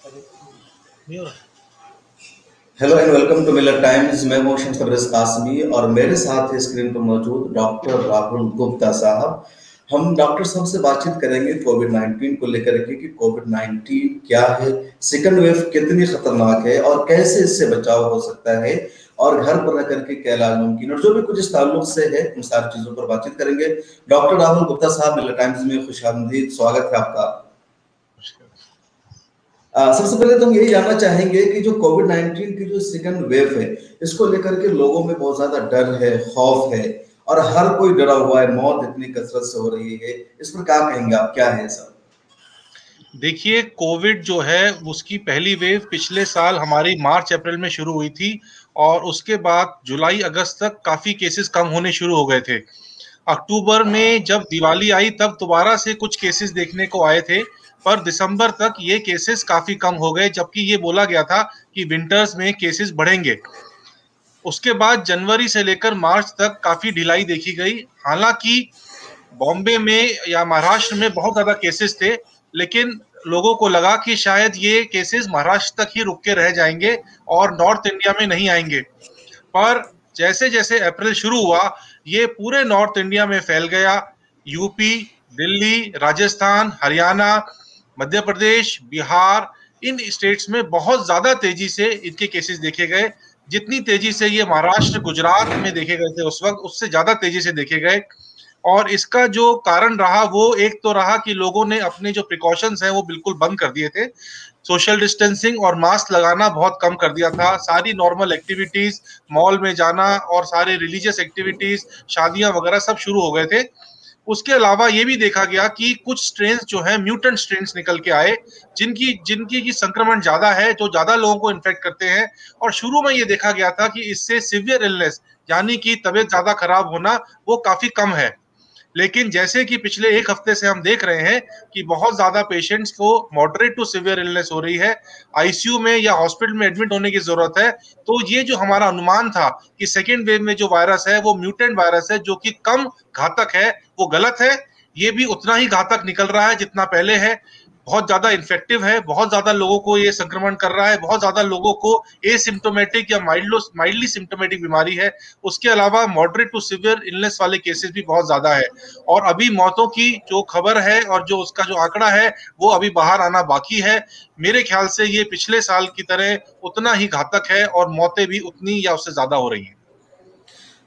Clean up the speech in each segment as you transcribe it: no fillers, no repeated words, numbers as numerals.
नहीं हो रहा। Hello and welcome to Miller Times. मैं मोहसिन सबरस कासमी और मेरे साथ है स्क्रीन पर मौजूद डॉक्टर राहुल गुप्ता साहब। हम डॉक्टर साहब से बातचीत करेंगे कोविड 19 को लेकर के कि कोविड 19 क्या है, सेकंड वेव कितनी खतरनाक है और कैसे इससे बचाव हो सकता है और घर पर रह करके क्या इलाज मुमकिन और जो भी कुछ इस ताल्लुक से है उन सारी चीजों पर बातचीत करेंगे। डॉक्टर राहुल गुप्ता साहब, मिलर टाइम्स में खुशामदीद, स्वागत है आपका। सबसे पहले तो हम यही जानना चाहेंगे कि जो कोविड 19 की जो सेकंड वेव है, इसको लेकर के लोगों में बहुत ज्यादा डर है, खौफ है और हर कोई डरा हुआ है। मौत इतनी कसरत से हो रही है, इस पर क्या कहेंगे आप, क्या है सब? देखिए, कोविड जो है उसकी पहली वेव पिछले साल हमारी मार्च अप्रैल में शुरू हुई थी और उसके बाद जुलाई अगस्त तक काफी केसेस कम होने शुरू हो गए थे। अक्टूबर में जब दिवाली आई तब दोबारा से कुछ केसेस देखने को आए थे, पर दिसंबर तक ये केसेस काफी कम हो गए, जबकि ये बोला गया था कि विंटर्स में केसेस बढ़ेंगे। उसके बाद जनवरी से लेकर मार्च तक काफी ढिलाई देखी गई। हालांकि बॉम्बे में या महाराष्ट्र में बहुत ज्यादा केसेस थे, लेकिन लोगों को लगा कि शायद ये केसेस महाराष्ट्र तक ही रुक के रह जाएंगे और नॉर्थ इंडिया में नहीं आएंगे। पर जैसे जैसे अप्रैल शुरू हुआ, ये पूरे नॉर्थ इंडिया में फैल गया। यूपी, दिल्ली, राजस्थान, हरियाणा, मध्य प्रदेश, बिहार, इन स्टेट्स में बहुत ज्यादा तेजी से इनके केसेस देखे गए। जितनी तेजी से ये महाराष्ट्र, गुजरात में देखे गए थे उस वक्त, उससे ज्यादा तेजी से देखे गए। और इसका जो कारण रहा वो एक तो रहा कि लोगों ने अपने जो प्रिकॉशंस हैं वो बिल्कुल बंद कर दिए थे। सोशल डिस्टेंसिंग और मास्क लगाना बहुत कम कर दिया था। सारी नॉर्मल एक्टिविटीज, मॉल में जाना और सारे रिलीजियस एक्टिविटीज, शादियां वगैरह सब शुरू हो गए थे। उसके अलावा ये भी देखा गया कि कुछ स्ट्रेन्स जो है, म्यूटेंट स्ट्रेन्स निकल के आए, जिनकी जिनकी की संक्रमण ज्यादा है, जो ज्यादा लोगों को इन्फेक्ट करते हैं। और शुरू में ये देखा गया था कि इससे सिवियर इलनेस, यानी कि तबीयत ज्यादा खराब होना, वो काफी कम है। लेकिन जैसे कि पिछले एक हफ्ते से हम देख रहे हैं कि बहुत ज्यादा पेशेंट्स को मॉडरेट टू सिवियर इलनेस हो रही है, आईसीयू में या हॉस्पिटल में एडमिट होने की जरूरत है। तो ये जो हमारा अनुमान था कि सेकेंड वेव में जो वायरस है वो म्यूटेंट वायरस है जो कि कम घातक है, वो गलत है। ये भी उतना ही घातक निकल रहा है जितना पहले है। बहुत ज्यादा इन्फेक्टिव है, बहुत ज्यादा लोगों को ये संक्रमण कर रहा है, बहुत ज्यादा लोगों को एसिम्टोमेटिक या माइल्डली सिम्टोमेटिक बीमारी है। उसके अलावा मॉडरेट टू सिवियर इलनेस वाले केसेस भी बहुत ज्यादा है। और अभी मौतों की जो खबर है और जो उसका जो आंकड़ा है वो अभी बाहर आना बाकी है। मेरे ख्याल से ये पिछले साल की तरह उतना ही घातक है और मौतें भी उतनी या उससे ज्यादा हो रही हैं।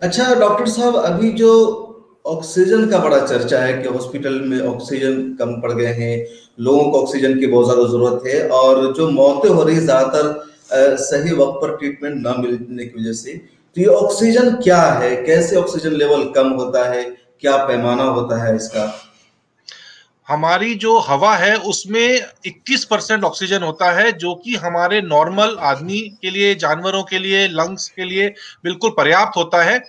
अच्छा डॉक्टर साहब, अभी जो ऑक्सीजन का बड़ा चर्चा है कि हॉस्पिटल में ऑक्सीजन कम पड़ गए हैं, लोगों को ऑक्सीजन की बहुत ज्यादा जरूरत है और जो मौतें हो रही ज्यादातर सही वक्त पर ट्रीटमेंट ना मिलने की वजह से। तो ये ऑक्सीजन क्या है, कैसे ऑक्सीजन लेवल कम होता है, क्या पैमाना होता है इसका? हमारी जो हवा है उसमें 21% ऑक्सीजन होता है, जो कि हमारे नॉर्मल आदमी के लिए, जानवरों के लिए, लंग्स के लिए बिल्कुल पर्याप्त होता है।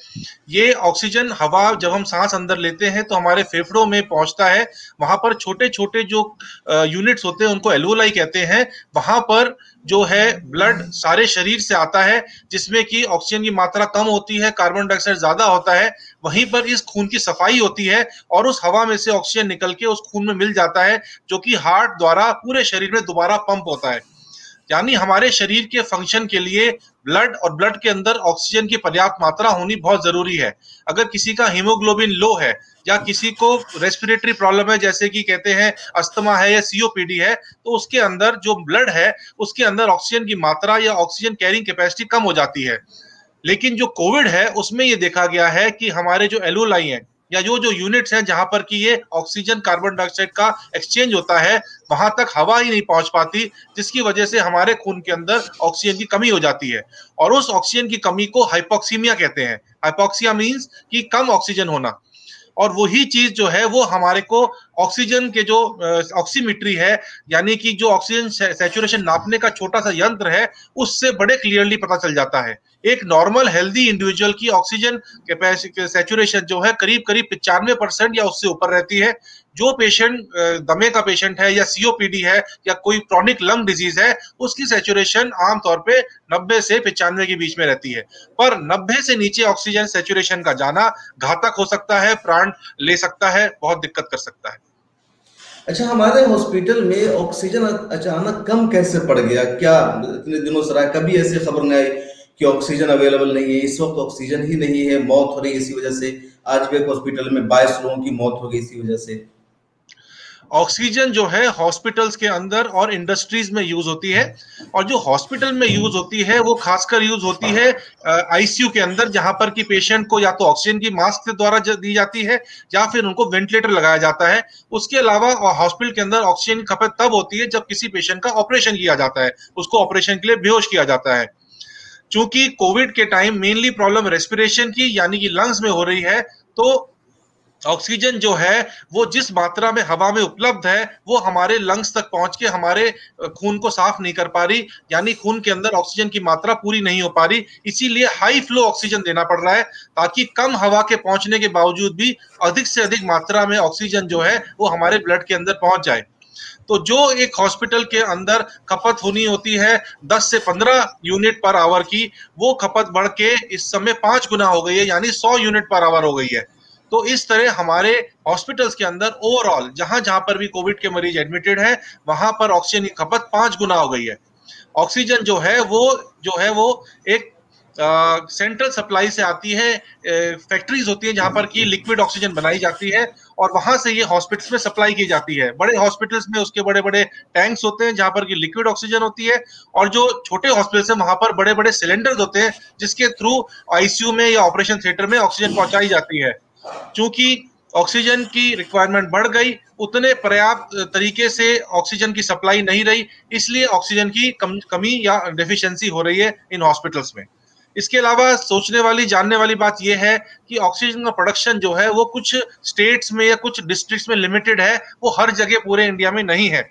ये ऑक्सीजन हवा जब हम सांस अंदर लेते हैं तो हमारे फेफड़ों में पहुंचता है। वहां पर छोटे छोटे जो यूनिट्स होते हैं उनको एल्वोलाई कहते हैं। वहां पर जो है ब्लड सारे शरीर से आता है, जिसमें कि ऑक्सीजन की मात्रा कम होती है, कार्बन डाइऑक्साइड ज्यादा होता है। वहीं पर इस खून की सफाई होती है और उस हवा में से ऑक्सीजन निकल के उस खून में मिल जाता है, जो कि हार्ट द्वारा पूरे शरीर में दोबारा पंप होता है। यानी हमारे शरीर के फंक्शन के लिए ब्लड और ब्लड के अंदर ऑक्सीजन की पर्याप्त मात्रा होनी बहुत जरूरी है। अगर किसी का हीमोग्लोबिन लो है या किसी को रेस्पिरेटरी प्रॉब्लम है, जैसे कि कहते हैं अस्थमा है या सीओपीडी है, तो उसके अंदर जो ब्लड है उसके अंदर ऑक्सीजन की मात्रा या ऑक्सीजन कैरिंग कैपेसिटी कम हो जाती है। लेकिन जो कोविड है उसमें ये देखा गया है कि हमारे जो एलोलाई हैं या जो जो यूनिट्स हैं जहां पर कि ये ऑक्सीजन कार्बन डाइऑक्साइड का एक्सचेंज होता है, वहां तक हवा ही नहीं पहुंच पाती, जिसकी वजह से हमारे खून के अंदर ऑक्सीजन की कमी हो जाती है। और उस ऑक्सीजन की कमी को हाइपोक्सीमिया कहते हैं। हाइपोक्सिया मींस कि कम ऑक्सीजन होना। और वही चीज जो है वो हमारे को ऑक्सीजन के जो ऑक्सीमीट्री है, यानी कि जो ऑक्सीजन सैचुरेशन नापने का छोटा सा यंत्र है, उससे बड़े क्लियरली पता चल जाता है। एक नॉर्मल हेल्दी इंडिविजुअल की ऑक्सीजन कैपेसिटी सैचुरेशन जो है करीब करीब 95% या उससे ऊपर रहती है। जो पेशेंट दमे का पेशेंट है या सीओपीडी है या कोई क्रॉनिक लंग डिजीज है, उसकी सैचुरेशन आमतौर पे 90 से 95 के बीच में रहती है। पर 90 से नीचे ऑक्सीजन सैचुरेशन का जाना घातक हो सकता है, प्राण ले सकता है, बहुत दिक्कत कर सकता है। अच्छा, हमारे हॉस्पिटल में ऑक्सीजन अचानक कम कैसे पड़ गया? क्या इतने दिनों से रहा? कभी ऐसी खबर नहीं आई कि ऑक्सीजन अवेलेबल नहीं है, इस वक्त ऑक्सीजन ही नहीं है, मौत हो रही है इसी वजह से। आज भी एक हॉस्पिटल में 22 लोगों की मौत हो गई इसी वजह से। ऑक्सीजन जो है हॉस्पिटल्स के अंदर और इंडस्ट्रीज में यूज होती है, और जो हॉस्पिटल में यूज होती है वो खासकर यूज होती है आईसीयू के अंदर, जहां पर कि पेशेंट को या तो ऑक्सीजन की मास्क के द्वारा दी जाती है या फिर उनको वेंटिलेटर लगाया जाता है। उसके अलावा हॉस्पिटल के अंदर ऑक्सीजन की खपत तब होती है जब किसी पेशेंट का ऑपरेशन किया जाता है, उसको ऑपरेशन के लिए बेहोश किया जाता है। चूंकि कोविड के टाइम मेनली प्रॉब्लम रेस्पिरेशन की यानी कि लंग्स में हो रही है, तो ऑक्सीजन जो है वो जिस मात्रा में हवा में उपलब्ध है वो हमारे लंग्स तक पहुंच के हमारे खून को साफ नहीं कर पा रही, यानी खून के अंदर ऑक्सीजन की मात्रा पूरी नहीं हो पा रही। इसीलिए हाई फ्लो ऑक्सीजन देना पड़ रहा है, ताकि कम हवा के पहुंचने के बावजूद भी अधिक से अधिक मात्रा में ऑक्सीजन जो है वो हमारे ब्लड के अंदर पहुंच जाए। तो जो एक हॉस्पिटल के अंदर खपत होनी होती है 10 से 15 यूनिट पर आवर की, वो खपत बढ़ के इस समय 5 गुना हो गई है, यानी 100 यूनिट पर आवर हो गई है। तो इस तरह हमारे हॉस्पिटल्स के अंदर ओवरऑल जहां जहां पर भी कोविड के मरीज एडमिटेड है, वहां पर ऑक्सीजन की खपत 5 गुना हो गई है। ऑक्सीजन जो है वो एक सेंट्रल सप्लाई से आती है, फैक्ट्रीज होती है जहां पर की लिक्विड ऑक्सीजन बनाई जाती है, और वहां से ये हॉस्पिटल्स में सप्लाई की जाती है। बड़े हॉस्पिटल्स में उसके बड़े बड़े टैंक्स होते हैं जहां पर की लिक्विड ऑक्सीजन होती है, और जो छोटे हॉस्पिटल्स हैं वहां पर बड़े बड़े सिलेंडर्स होते हैं जिसके थ्रू आईसीयू में या ऑपरेशन थिएटर में ऑक्सीजन पहुंचाई जाती है। चूंकि ऑक्सीजन की रिक्वायरमेंट बढ़ गई, उतने पर्याप्त तरीके से ऑक्सीजन की सप्लाई नहीं रही, इसलिए ऑक्सीजन की कमी या डेफिशिएंसी हो रही है इन हॉस्पिटल्स में। इसके अलावा सोचने वाली जानने वाली बात यह है कि ऑक्सीजन का प्रोडक्शन जो है वो कुछ स्टेट्स में या कुछ डिस्ट्रिक्ट्स में लिमिटेड है, वो हर जगह पूरे इंडिया में नहीं है।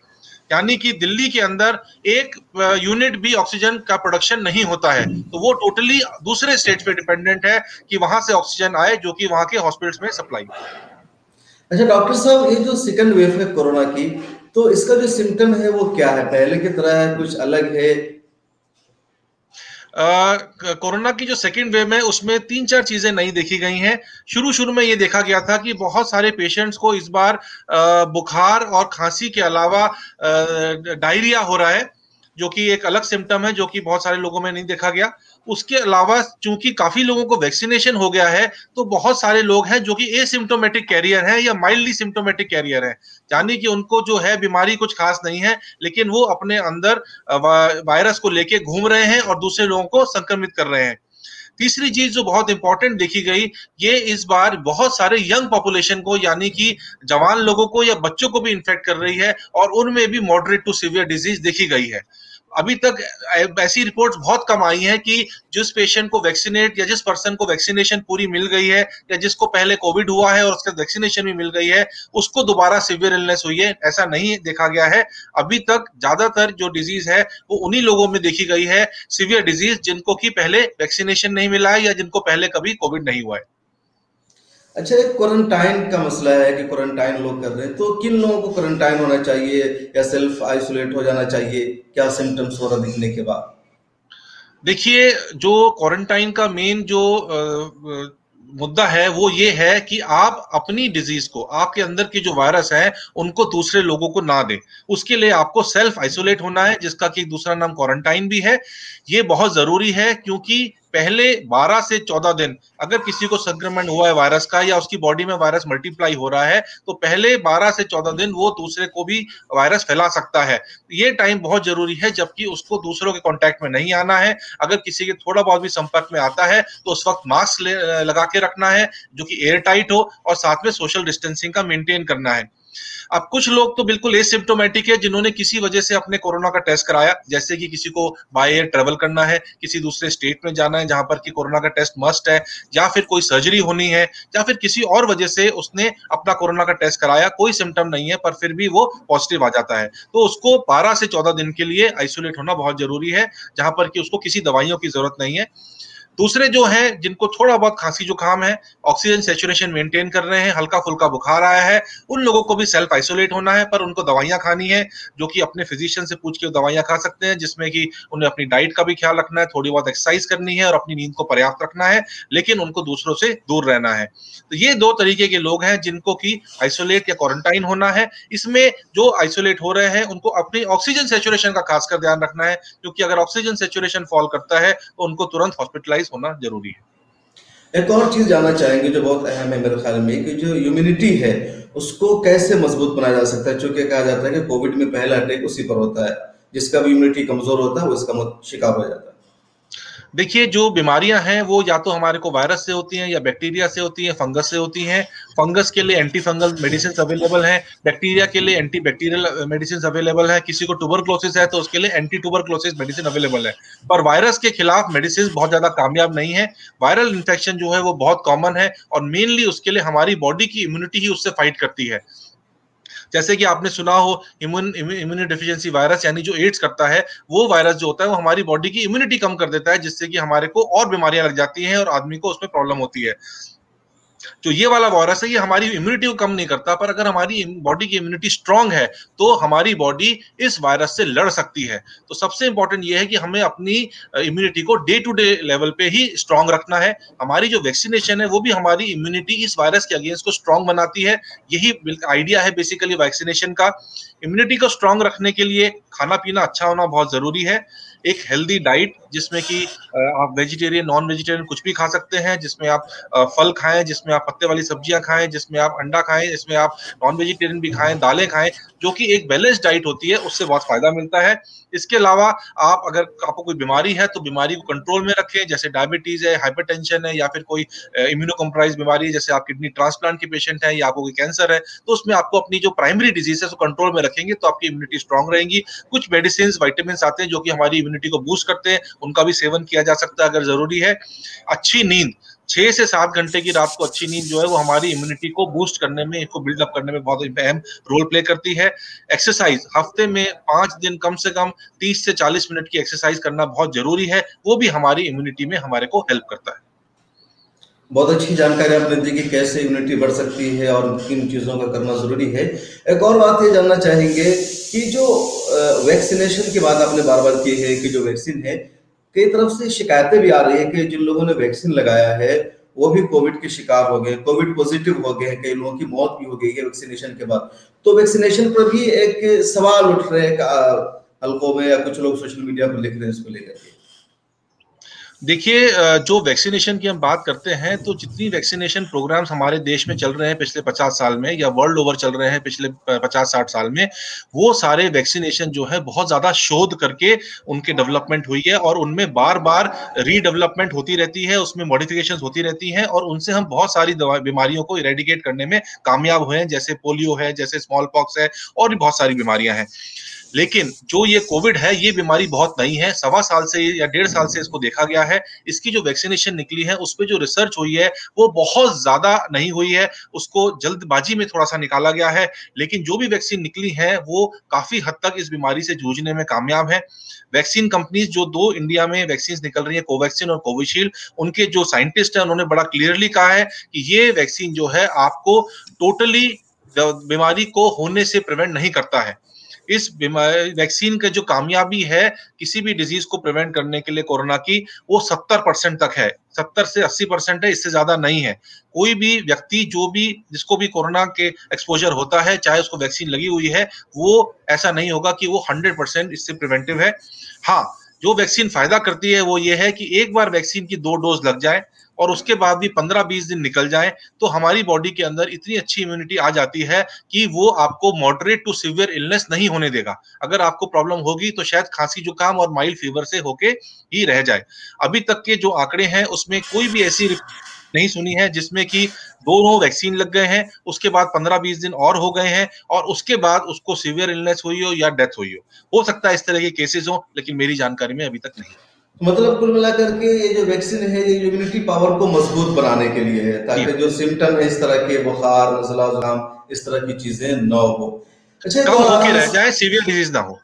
यानी कि दिल्ली के अंदर एक यूनिट भी ऑक्सीजन का प्रोडक्शन नहीं होता है, तो वो टोटली दूसरे स्टेट पे डिपेंडेंट है कि वहां से ऑक्सीजन आए जो कि वहां के हॉस्पिटल्स में सप्लाई। अच्छा डॉक्टर साहब, ये जो सेकंड वेव है कोरोना की, तो इसका जो सिम्टम है वो क्या है? पहले की तरह है, कुछ अलग है? कोरोना की जो सेकेंड वेव है उसमें तीन चार चीजें नई देखी गई हैं। शुरू शुरू में ये देखा गया था कि बहुत सारे पेशेंट्स को इस बार बुखार और खांसी के अलावा डायरिया हो रहा है, जो कि एक अलग सिम्टम है जो कि बहुत सारे लोगों में नहीं देखा गया। उसके अलावा चूंकि काफी लोगों को वैक्सीनेशन हो गया है, तो बहुत सारे लोग हैं जो कि एसिम्टोमेटिक कैरियर हैं या माइल्डली सिम्टोमेटिक कैरियर हैं, यानी कि उनको जो है बीमारी कुछ खास नहीं है, लेकिन वो अपने अंदर वायरस को लेके घूम रहे हैं और दूसरे लोगों को संक्रमित कर रहे हैं। तीसरी चीज जो बहुत इंपॉर्टेंट देखी गई, ये इस बार बहुत सारे यंग पॉपुलेशन को यानी कि जवान लोगों को या बच्चों को भी इन्फेक्ट कर रही है, और उनमें भी मॉडरेट टू सीवियर डिजीज देखी गई है। अभी तक ऐसी रिपोर्ट्स बहुत कम आई हैं कि जिस पेशेंट को वैक्सीनेट या जिस पर्सन को वैक्सीनेशन पूरी मिल गई है या जिसको पहले कोविड हुआ है और उसका वैक्सीनेशन भी मिल गई है, उसको दोबारा सीवियर इलनेस हुई है, ऐसा नहीं देखा गया है। अभी तक ज्यादातर जो डिजीज है वो उन्हीं लोगों में देखी गई है, सीवियर डिजीज, जिनको कि पहले वैक्सीनेशन नहीं मिला है या जिनको पहले कभी कोविड नहीं हुआ है। अच्छा, एक क्वारंटाइन का मसला है कि क्वारंटाइन लोग कर रहे हैं, तो किन लोगों को क्वारंटाइन होना चाहिए या सेल्फ आइसोलेट हो जाना चाहिए, क्या सिम्टम्स हो रहा दिखने के बाद? देखिए, जो क्वारंटाइन का मेन जो मुद्दा है वो ये है कि आप अपनी डिजीज को, आपके अंदर की जो वायरस है उनको दूसरे लोगों को ना दें। उसके लिए आपको सेल्फ आइसोलेट होना है, जिसका कि दूसरा नाम क्वारंटाइन भी है। ये बहुत जरूरी है क्योंकि पहले 12 से 14 दिन अगर किसी को संक्रमण हुआ है वायरस का या उसकी बॉडी में वायरस मल्टीप्लाई हो रहा है, तो पहले 12 से 14 दिन वो दूसरे को भी वायरस फैला सकता है। ये टाइम बहुत जरूरी है, जबकि उसको दूसरों के कांटेक्ट में नहीं आना है। अगर किसी के थोड़ा बहुत भी संपर्क में आता है तो उस वक्त मास्क लगा के रखना है जो कि एयर टाइट हो, और साथ में सोशल डिस्टेंसिंग का मेंटेन करना है। अब कुछ लोग तो बिल्कुल एसिम्प्टोमेटिक है, जिन्होंने किसी वजह से अपने कोरोना का टेस्ट कराया, जैसे कि किसी को बाय एयर ट्रेवल करना है, किसी दूसरे स्टेट में जाना है जहां पर कि कोरोना का टेस्ट मस्ट है, या फिर कोई सर्जरी होनी है, या फिर किसी और वजह से उसने अपना कोरोना का टेस्ट कराया, कोई सिम्टम नहीं है पर फिर भी वो पॉजिटिव आ जाता है, तो उसको 12 से 14 दिन के लिए आइसोलेट होना बहुत जरूरी है, जहां पर कि उसको किसी दवाइयों की जरूरत नहीं है। दूसरे जो हैं जिनको थोड़ा बहुत खांसी जुकाम है, ऑक्सीजन सैचुरेशन मेंटेन कर रहे हैं, हल्का फुल्का बुखार आया है, उन लोगों को भी सेल्फ आइसोलेट होना है, पर उनको दवाइयां खानी है, जो कि अपने फिजिशियन से पूछ के दवाइयां खा सकते हैं, जिसमें कि उन्हें अपनी डाइट का भी ख्याल रखना है, थोड़ी बहुत एक्सरसाइज करनी है और अपनी नींद को पर्याप्त रखना है, लेकिन उनको दूसरों से दूर रहना है। तो ये दो तरीके के लोग हैं जिनको कि आइसोलेट या क्वारंटाइन होना है। इसमें जो आइसोलेट हो रहे हैं उनको अपनी ऑक्सीजन सैचुरेशन का खासकर ध्यान रखना है, क्योंकि अगर ऑक्सीजन सैचुरेशन फॉल करता है तो उनको तुरंत हॉस्पिटलाइज होना जरूरी है। एक और चीज जानना चाहेंगे जो बहुत अहम है मेरे ख्याल में, कि जो इम्यूनिटी है उसको कैसे मजबूत बनाया जा सकता है, क्योंकि कहा जाता है कि कोविड में पहला अटैक उसी पर होता है, जिसका भी इम्यूनिटी कमजोर होता है वो इसका शिकार हो जाता है। देखिए, जो बीमारियां हैं वो या तो हमारे को वायरस से होती हैं या बैक्टीरिया से होती हैं, फंगस से होती हैं। फंगस के लिए एंटी फंगल मेडिसिन अवेलेबल हैं, बैक्टीरिया के लिए एंटी बैक्टीरियल मेडिसिन अवेलेबल है, किसी को ट्यूबरक्लोसिस है तो उसके लिए एंटी ट्यूबरक्लोसिस मेडिसिन अवेलेबल है। पर वायरस के खिलाफ मेडिसिन बहुत ज्यादा कामयाब नहीं है। वायरल इन्फेक्शन जो है वो बहुत कॉमन है और मेनली उसके लिए हमारी बॉडी की इम्यूनिटी ही उससे फाइट करती है। जैसे कि आपने सुना हो इम्यूनो डिफिशियंसी वायरस, यानी जो एड्स करता है, वो वायरस जो होता है वो हमारी बॉडी की इम्यूनिटी कम कर देता है, जिससे कि हमारे को और बीमारियां लग जाती हैं और आदमी को उसमें प्रॉब्लम होती है। जो ये वाला वायरस है ये हमारी इम्यूनिटी को कम नहीं करता, पर अगर हमारी बॉडी की इम्यूनिटी स्ट्रांग है तो हमारी बॉडी इस वायरस से लड़ सकती है। तो सबसे इंपॉर्टेंट ये है कि हमें अपनी इम्यूनिटी को डे टू डे लेवल पे ही स्ट्रांग रखना है। हमारी जो वैक्सीनेशन है वो भी हमारी इम्यूनिटी इस वायरस के अगेंस्ट को स्ट्रांग बनाती है। यही आइडिया है बेसिकली वैक्सीनेशन का। इम्यूनिटी को स्ट्रांग रखने के लिए खाना पीना अच्छा होना बहुत जरूरी है। एक हेल्दी डाइट जिसमें कि आप वेजिटेरियन नॉन वेजिटेरियन कुछ भी खा सकते हैं, जिसमें आप फल खाएं, जिसमें आप पत्ते वाली सब्जियां खाएं, जिसमें आप अंडा खाएं, जिसमें आप नॉन वेजिटेरियन भी खाएं, दालें खाएं, जो कि एक बैलेंस डाइट होती है, उससे बहुत फायदा मिलता है। इसके अलावा आप अगर आपको कोई बीमारी है तो बीमारी को कंट्रोल में रखें, जैसे डायबिटीज है, हाइपरटेंशन है, या फिर कोई इम्यूनो कॉम्प्रोमाइज बीमारी है, जैसे आप किडनी ट्रांसप्लांट के पेशेंट है या आपको कोई कैंसर है, तो उसमें आपको अपनी जो प्राइमरी डिजीज है उसको कंट्रोल में रखेंगे तो आपकी इम्यूनिटी स्ट्रांग रहेगी। कुछ मेडिसिन विटामिन आते हैं जो कि हमारी इम्यूनिटी को बूस्ट करते हैं, उनका भी सेवन किया जा सकता है अगर जरूरी है। अच्छी नींद, 6 से 7 घंटे की रात को अच्छी नींद जो है वो हमारी इम्यूनिटी को बूस्ट करने में, इसको बिल्डअप करने में बहुत अहम रोल प्ले करती है। एक्सरसाइज, हफ्ते में 5 दिन कम से कम 30 से 40 मिनट की एक्सरसाइज करना बहुत जरूरी है, वो भी हमारी इम्यूनिटी में हमारे को हेल्प करता है। बहुत अच्छी जानकारी आपने दी कि कैसे इम्यूनिटी बढ़ सकती है और किन चीज़ों का करना जरूरी है। एक और बात ये जानना चाहेंगे कि जो वैक्सीनेशन की बात आपने बार बार की है कि जो वैक्सीन है, कई तरफ से शिकायतें भी आ रही है कि जिन लोगों ने वैक्सीन लगाया है वो भी कोविड के शिकार हो गए, कोविड पॉजिटिव हो गए, कई लोगों की मौत भी हो गई है वैक्सीनेशन के बाद। तो वैक्सीनेशन पर भी एक सवाल उठ रहे हैं हल्कों में, या कुछ लोग सोशल मीडिया पर लिख रहे हैं इसको लेकर। देखिए, जो वैक्सीनेशन की हम बात करते हैं तो जितनी वैक्सीनेशन प्रोग्राम्स हमारे देश में चल रहे हैं पिछले 50 साल में या वर्ल्ड ओवर चल रहे हैं पिछले 50-60 साल में, वो सारे वैक्सीनेशन जो है बहुत ज्यादा शोध करके उनके डेवलपमेंट हुई है और उनमें बार बार रीडेवलपमेंट होती रहती है, उसमें मॉडिफिकेशन होती रहती हैं और उनसे हम बहुत सारी बीमारियों को इरेडिकेट करने में कामयाब हुए हैं, जैसे पोलियो है, जैसे स्मॉल पॉक्स है और भी बहुत सारी बीमारियां हैं। लेकिन जो ये कोविड है ये बीमारी बहुत नई है, 1.25 साल से या 1.5 साल से इसको देखा गया है। इसकी जो वैक्सीनेशन निकली है उस पर जो रिसर्च हुई है वो बहुत ज्यादा नहीं हुई है, उसको जल्दबाजी में थोड़ा सा निकाला गया है। लेकिन जो भी वैक्सीन निकली है वो काफी हद तक इस बीमारी से जूझने में कामयाब है। वैक्सीन कंपनीज जो 2 इंडिया में वैक्सीन निकल रही है, कोवैक्सीन और कोविशील्ड, उनके जो साइंटिस्ट हैं उन्होंने बड़ा क्लियरली कहा है कि ये वैक्सीन जो है आपको टोटली बीमारी को होने से प्रिवेंट नहीं करता है। इस वैक्सीन का जो कामयाबी है किसी भी डिजीज को प्रिवेंट करने के लिए कोरोना की, वो 70% तक है, 70 से 80% है, इससे ज्यादा नहीं है। कोई भी व्यक्ति जो भी जिसको भी कोरोना के एक्सपोजर होता है, चाहे उसको वैक्सीन लगी हुई है, वो ऐसा नहीं होगा कि वो 100% इससे प्रिवेंटिव है। हाँ, जो वैक्सीन फायदा करती है वो ये है कि एक बार वैक्सीन की 2 डोज लग जाए और उसके बाद भी 15-20 दिन निकल जाए तो हमारी बॉडी के अंदर इतनी अच्छी इम्यूनिटी आ जाती है कि वो आपको मॉडरेट टू सीवियर इलनेस नहीं होने देगा। अगर आपको प्रॉब्लम होगी तो शायद खांसी जुकाम और माइल्ड फीवर से होके ही रह जाए। अभी तक के जो आंकड़े हैं उसमें कोई भी ऐसी नहीं सुनी है जिसमें कि दोनों वैक्सीन लग गए हैं, उसके बाद 15-20 दिन और हो गए हैं और उसके बाद उसको सीवियर इलनेस हुई हो या डेथ हुई हो सकता है इस तरह के केसेस हो, लेकिन मेरी जानकारी में अभी तक नहीं। मतलब कुल मिलाकर के ये जो वैक्सीन है ये इम्यूनिटी पावर को मजबूत बनाने के लिए है, ताकि जो सिम्टम है इस तरह के बुखार, नज़ला, जुकाम, इस तरह की चीजें न हो। अच्छा, कम होके रह जाए, सीवियर डिजीज ना हो।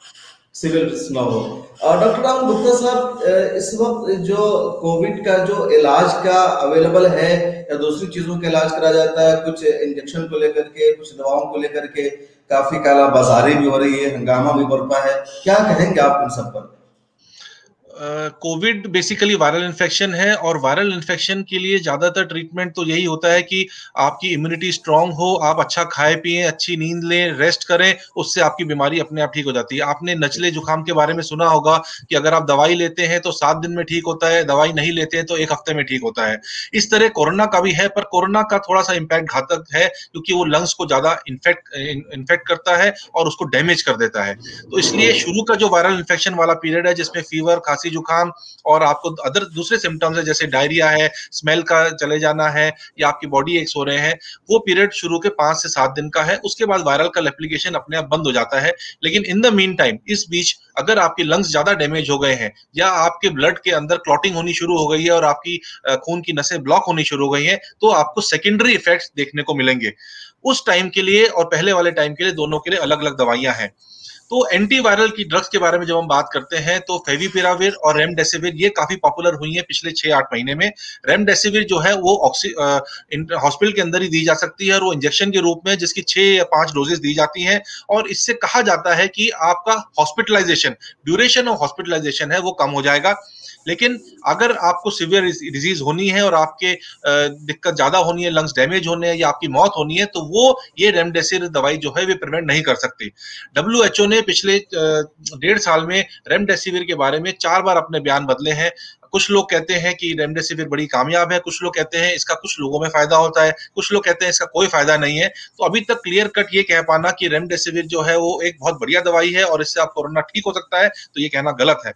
सिविल ना हो। डॉक्टर राम गुप्ता साहब, इस वक्त जो कोविड का जो इलाज का अवेलेबल है या दूसरी चीजों का इलाज करा जाता है, कुछ इंजेक्शन को लेकर के, कुछ दवाओं को लेकर के काफी काला बाजारी भी हो रही है, हंगामा भी बरपा है, क्या कहेंगे आप इन सब पर? कोविड बेसिकली वायरल इन्फेक्शन है और वायरल इन्फेक्शन के लिए ज्यादातर ट्रीटमेंट तो यही होता है कि आपकी इम्यूनिटी स्ट्रांग हो, आप अच्छा खाए पिए, अच्छी नींद लें, रेस्ट करें, उससे आपकी बीमारी अपने आप ठीक हो जाती है। आपने नचले जुकाम के बारे में सुना होगा कि अगर आप दवाई लेते हैं तो 7 दिन में ठीक होता है, दवाई नहीं लेते हैं तो 1 हफ्ते में ठीक होता है। इस तरह कोरोना का भी है, पर कोरोना का थोड़ा सा इम्पैक्ट घातक है क्योंकि वो लंग्स को ज्यादा इन्फेक्ट करता है और उसको डैमेज कर देता है। तो इसलिए शुरू का जो वायरल इन्फेक्शन वाला पीरियड है जिसमें फीवर, खांसी, जुकाम और आपको अदर दूसरे सिम्टम्स है जैसे डायरिया है, स्मेल का चले जाना है या आपकी बॉडी एक्स हो रहे हैं, वो पीरियड शुरू के 5 से 7 दिन का है। उसके बाद वायरल का एप्लीकेशन अपने आप बंद हो जाता है। लेकिन इन द मीन टाइम, इस बीच अगर आपके लंग्स ज्यादा डैमेज हो गए हैं या आपके ब्लड के अंदर क्लॉटिंग होनी शुरू हो गई है और आपकी खून की नसें ब्लॉक होनी शुरू हो गई हैं, तो आपको सेकेंडरी इफेक्ट्स देखने को मिलेंगे। उस टाइम के लिए और पहले वाले टाइम के लिए दोनों के लिए अलग अलग दवाइयां हैं। तो एंटीवायरल की ड्रग्स के बारे में जब हम बात करते हैं तो फेविपिराविर और रेमडेसिविर ये काफी पॉपुलर हुई है पिछले 6-8 महीने में। रेमडेसिविर जो है वो हॉस्पिटल के अंदर ही दी जा सकती है और वो इंजेक्शन के रूप में जिसकी 6 या 5 डोजेस दी जाती हैं और इससे कहा जाता है कि आपका हॉस्पिटलाइजेशन, ड्यूरेशन ऑफ हॉस्पिटलाइजेशन है वो कम हो जाएगा। लेकिन अगर आपको सिवियर डिजीज होनी है और आपके दिक्कत ज्यादा होनी है, लंग्स डैमेज होने हैं या आपकी मौत होनी है, तो वो ये रेमडेसिविर दवाई जो है वे प्रिवेंट नहीं कर सकती। डब्ल्यूएचओ ने पिछले 1.5 साल में रेमडेसिविर के बारे में 4 बार अपने बयान बदले हैं। कुछ लोग कहते हैं कि रेमडेसिविर बड़ी कामयाब है, कुछ लोग कहते हैं इसका कुछ लोगों में फायदा होता है, कुछ लोग कहते हैं इसका कोई फायदा नहीं है। तो अभी तक क्लियर कट ये कह पाना कि रेमडेसिविर जो है वो एक बहुत बढ़िया दवाई है और इससे आप कोरोना ठीक हो सकता है, तो ये कहना गलत है।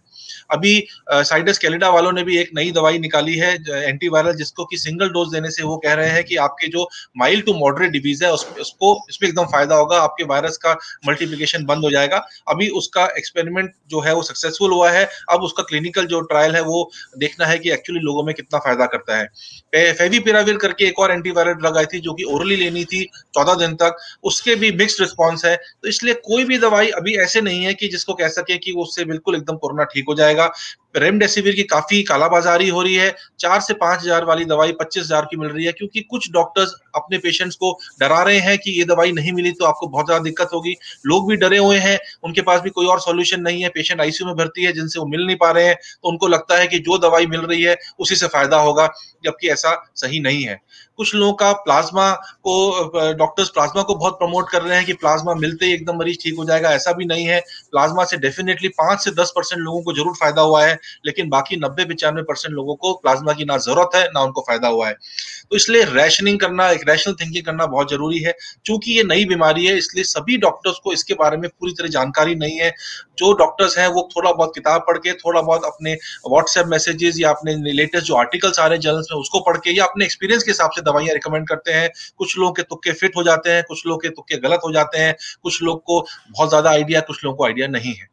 अभी साइडस कैलिडा वालों ने भी एक नई दवाई निकाली है एंटीवायरल, जिसको कि सिंगल डोज देने से वो कह रहे हैं कि आपके जो माइल्ड टू मॉडरेट डिजीज है उसको इसमें एकदम फायदा होगा, आपके वायरस का मल्टीप्लिकेशन बंद हो जाएगा। अभी उसका एक्सपेरिमेंट जो है वो सक्सेसफुल हुआ है। अब उसका क्लिनिकल जो ट्रायल है वो देखना है कि एक्चुअली लोगों में कितना फायदा करता है। फेविपिराविर करके एक और एंटीवायरल ड्रग आई थी जो कि ओरली लेनी थी 14 दिन तक, उसके भी मिक्स्ड रिस्पॉन्स है। तो इसलिए कोई भी दवाई अभी ऐसे नहीं है कि जिसको कह सके कि उससे बिल्कुल एकदम कोरोना ठीक हो जाएगा। रेमडेसिविर की काफी कालाबाजारी हो रही है। 4 से 5 हजार वाली दवाई 25 हजार की मिल रही है क्योंकि कुछ डॉक्टर्स अपने पेशेंट्स को डरा रहे हैं कि ये दवाई नहीं मिली तो आपको बहुत ज्यादा दिक्कत होगी। लोग भी डरे हुए हैं, उनके पास भी कोई और सॉल्यूशन नहीं है, पेशेंट आईसीयू में भर्ती है जिनसे वो मिल नहीं पा रहे हैं, तो उनको लगता है कि जो दवाई मिल रही है उसी से फायदा होगा, जबकि ऐसा सही नहीं है। कुछ लोगों का प्लाज्मा को, डॉक्टर्स प्लाज्मा को बहुत प्रमोट कर रहे हैं कि प्लाज्मा मिलते ही एकदम मरीज ठीक हो जाएगा, ऐसा भी नहीं है। प्लाज्मा से डेफिनेटली 5 से 10% लोगों को जरूर फायदा हुआ है, लेकिन बाकी 90-95% लोगों को प्लाज्मा की ना जरूरत है ना उनको फायदा हुआ है। तो इसलिए रैशनिंग करना, एक रैशनल थिंकिंग करना बहुत जरूरी है। चूंकि ये नई बीमारी है इसलिए सभी डॉक्टर्स को इसके बारे में पूरी तरह जानकारी नहीं है। जो डॉक्टर्स हैं वो थोड़ा बहुत किताब पढ़ के, थोड़ा बहुत अपने व्हाट्सएप मैसेजेस या अपने लेटेस्ट जो आर्टिकल्स आ रहे हैं जर्नल्स में उसको पढ़ के या अपने एक्सपीरियंस के हिसाब से दवाइयां रिकमेंड करते हैं। कुछ लोगों के तुक्के फिट हो जाते हैं, कुछ लोगों के तुक्के गलत हो जाते हैं, कुछ लोग को बहुत ज्यादा आइडिया, कुछ लोगों को आइडिया नहीं है।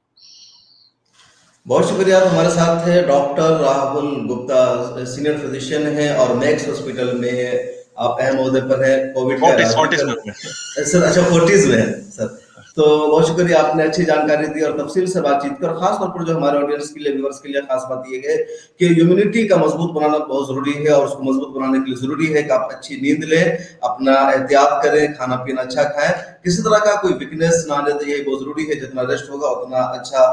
बहुत शुक्रिया। आप हमारे साथ है doctor Rahul Gupta, senior physician है और मैक्स हॉस्पिटल में आप अहम ओहदे पर है, कोविड का इलाज भी फोर्टिस में कर सर। अच्छा, फोर्टिस में है सर। तो बहुत शुक्रिया, आपने अच्छी जानकारी दी और तफसील से बातचीत की। और खास तौर पर जो हमारे ऑडियंस के लिए, व्यूअर्स के लिए खास बात यह है कि इम्यूनिटी का मजबूत बनाना बहुत जरूरी है और उसको मजबूत बनाने के लिए जरूरी है कि आप अच्छी नींद लें, अपना एहतियात करें, खाना पीना अच्छा खाएं, किसी तरह का कोई वीकनेस ना आने दें, यही बहुत जरूरी है। जितना रेस्ट होगा उतना अच्छा।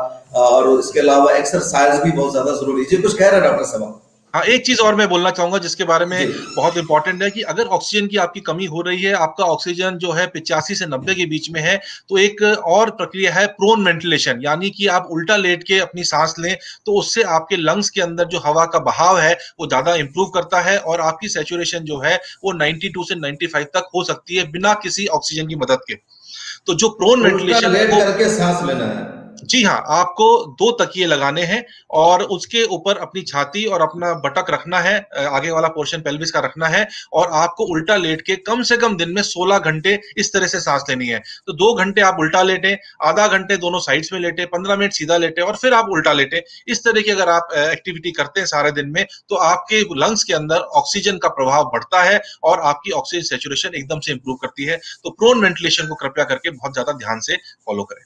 और इसके अलावा एक्सरसाइज भी बहुत ज्यादा जरूरी है। जी, कुछ कह रहे हैं डॉक्टर साहब? हाँ, एक चीज और मैं बोलना चाहूंगा जिसके बारे में जी। बहुत इंपॉर्टेंट है कि अगर ऑक्सीजन की आपकी कमी हो रही है, आपका ऑक्सीजन जो है 85 से 90 के बीच में है, तो एक और प्रक्रिया है प्रोन वेंटिलेशन, यानी कि आप उल्टा लेट के अपनी सांस लें, तो उससे आपके लंग्स के अंदर जो हवा का बहाव है वो ज्यादा इंप्रूव करता है और आपकी सैचुरेशन जो है वो 92 से 95 तक हो सकती है बिना किसी ऑक्सीजन की मदद के। तो जो प्रोन उल्टा वेंटिलेशन है लेट वो, करके सांस लेना है? जी हाँ, आपको 2 तकिए लगाने हैं और उसके ऊपर अपनी छाती और अपना बटक रखना है, आगे वाला पोर्शन पेल्विस का रखना है, और आपको उल्टा लेट के कम से कम दिन में 16 घंटे इस तरह से सांस लेनी है। तो 2 घंटे आप उल्टा लेटे, आधा घंटे दोनों साइड्स में लेटे, 15 मिनट सीधा लेटे और फिर आप उल्टा लेटे। इस तरह की अगर आप एक्टिविटी करते हैं सारे दिन में, तो आपके लंग्स के अंदर ऑक्सीजन का प्रभाव बढ़ता है और आपकी ऑक्सीजन सेचुरेशन एकदम से इंप्रूव करती है। तो प्रोन वेंटिलेशन को कृपया करके बहुत ज्यादा ध्यान से फॉलो करें।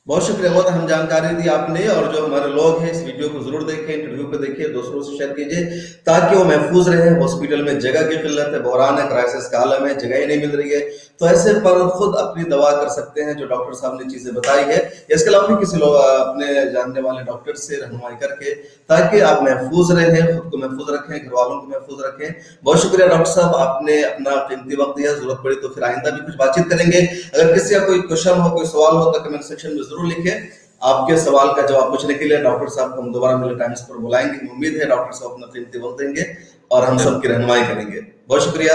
बहुत शुक्रिया, बहुत अहम जानकारी दी आपने। और जो हमारे लोग हैं, इस वीडियो को जरूर देखें, इंटरव्यू को देखिए, दूसरों से शेयर कीजिए ताकि वो महफूज रहे। हॉस्पिटल में जगह की किल्लत है, बहरान है, क्राइसिस का आलम है, जगह ही नहीं मिल रही है, तो ऐसे पर खुद अपनी दवा कर सकते हैं, जो डॉक्टर साहब ने चीजें बताई है। इसके अलावा भी किसी लोग अपने जानने वाले डॉक्टर से रहनुमाई करके, ताकि आप महफूज रहें, खुद को महफूज रखें, घर वालों को महफूज रखें। बहुत शुक्रिया डॉक्टर साहब, आपने अपना कीमती वक्त दिया। जरूरत पड़ी तो फिर आइंदा भी कुछ बातचीत करेंगे। अगर किसी का कोई क्वेश्चन हो, कोई सवाल हो, तो कमेंट सेक्शन में जरूर लिखें। आपके सवाल का जवाब पूछने के लिए डॉक्टर साहब को हम दोबारा मिलर टाइम्स पर बुलाएंगे। उम्मीद है डॉक्टर साहब अपना कीमती वक्त देंगे और हम सबकी रहनुमाई करेंगे। बहुत शुक्रिया।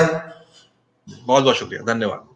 बहुत बहुत शुक्रिया, धन्यवाद।